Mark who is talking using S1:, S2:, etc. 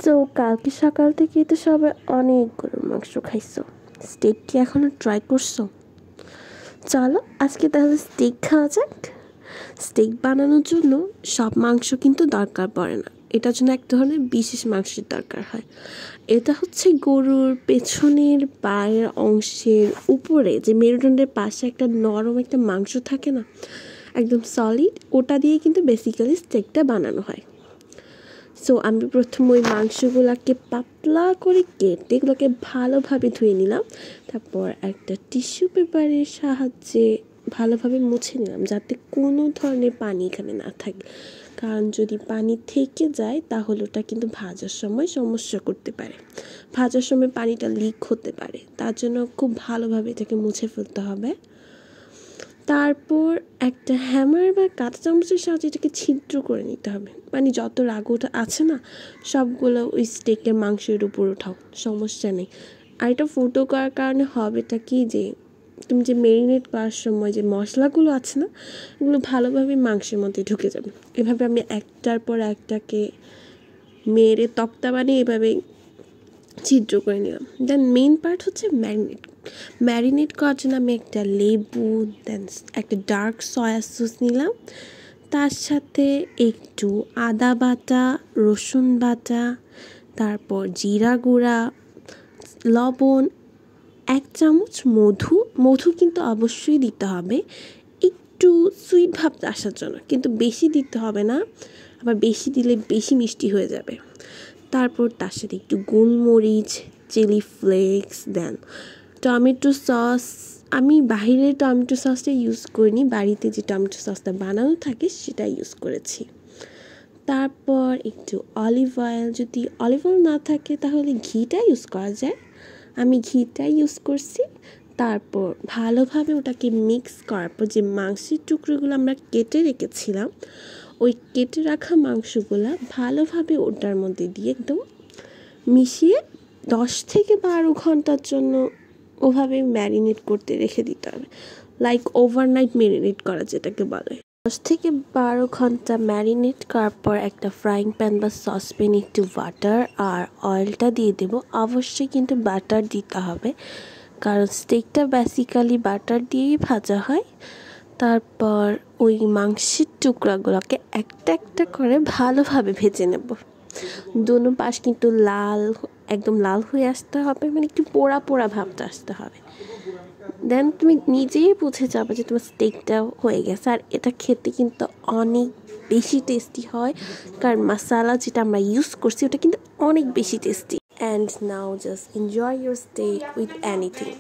S1: So কালকে সকাল থেকেই তো সবাই অনেক গরুর মাংস খাইছো। স্টেক কি এখনো ট্রাই করছো? চলো আজকে তাহলে স্টেক খাওয়া যাক। স্টেক বানানোর জন্য সব মাংস কিন্তু দরকার পড়ে না, এটার জন্য এক ধরনের বিশেষ মাংসের দরকার হয়। এটা হচ্ছে গরুর পেছনের পায়ের অংশের উপরে যে মেরুদণ্ডের পাশে একটা নরম একটা মাংস থাকে না, একদম সলিড, ওটা দিয়ে কিন্তু বেসিক্যালি স্টেকটা বানানো হয়। সো আমি প্রথম ওই মাংসগুলোকে পাতলা করে কেটে এগুলোকে ভালোভাবে ধুয়ে নিলাম। তারপর একটা টিস্যু পেপারের সাহায্যে ভালোভাবে মুছে নিলাম যাতে কোনো ধরনের পানি এখানে না থাকে, কারণ যদি পানি থেকে যায় তাহলে ওটা কিন্তু ভাজার সময় সমস্যা করতে পারে, ভাজার সময় পানিটা লিক হতে পারে। তার জন্য খুব ভালোভাবে এটাকে মুছে ফেলতে হবে। তারপর একটা হ্যামার বা কাঁটা চামচের সাহায্যে এটাকে ছিদ্র করে নিতে হবে, মানে যত রাগুটা আছে না সবগুলো ওই স্টেকের মাংসের উপর ওঠাও, সমস্যা নেই। আর এটা ফুটো করার কারণে হবে এটা কি, যে তুমি যে ম্যারিনেট করার সময় যে মশলাগুলো আছে না এগুলো ভালোভাবে মাংসের মধ্যে ঢুকে যাবে। এভাবে আমি একটার পর একটাকে মেরে তক্তা বানিয়ে এভাবে ছিদ্র করে নিলাম। দেন মেইন পার্ট হচ্ছে ম্যারিনেট করার জন্য আমি একটা লেবু, দেন একটা ডার্ক সয়া সস নিলাম, তার সাথে একটু আদা বাটা, রসুন বাটা, তারপর জিরা গুঁড়া, লবণ, 1 চামচ মধু কিন্তু অবশ্যই দিতে হবে একটু সুইট ভাবটা আসার জন্য, কিন্তু বেশি দিতে হবে না, আবার বেশি দিলে বেশি মিষ্টি হয়ে যাবে। তারপর তার সাথে একটু গোলমরিচ, চিলি ফ্লেক্স, দেন টমেটো সস। আমি বাইরের টমেটো সসটা ইউজ করিনি, বাড়িতে যে টমেটো সসটা বানানো থাকে সেটা ইউজ করেছি। তারপর একটু অলিভ অয়েল, যদি অলিভ অয়েল না থাকে তাহলে ঘিটা ইউজ করা যায়, আমি ঘিটা ইউজ করছি। তারপর ভালোভাবে ওটাকে মিক্স করার পর যে মাংসের টুকরোগুলো আমরা কেটে রেখেছিলাম ওই কেটে রাখা মাংসগুলো ভালোভাবে ওটার মধ্যে দিয়ে একদম মিশিয়ে 10 থেকে 12 ঘন্টার জন্য ওভাবে ম্যারিনেট করতে রেখে দিতে হবে, লাইক ওভারনাইট ম্যারিনেট করা যেটাকে বলে। 10 থেকে 12 ঘন্টা ম্যারিনেট করার পর একটা ফ্রাইং প্যান বা সসপ্যানে একটু বাটার আর অয়েলটা দিয়ে দেবো। অবশ্যই কিন্তু বাটার দিতে হবে, কারণ স্টেকটা বেসিক্যালি বাটার দিয়েই ভাজা হয়। তারপর ওই মাংসের টুকরাগুলোকে একটা একটা করে ভালোভাবে ভেজে নেব। দোনো পাশ কিন্তু একদম লাল হয়ে আসতে হবে, মানে একটু পোড়া পোড়া ভাবটা আসতে হবে। দেন তুমি নিজেই বুঝে যাবে যে তোমার স্টেকটা হয়ে গেছে। আর এটা খেতে কিন্তু অনেক বেশি টেস্টি হয়, কারণ মশলা যেটা আমরা ইউজ করছি ওটা কিন্তু অনেক বেশি tasty. And now just enjoy your steak with anything.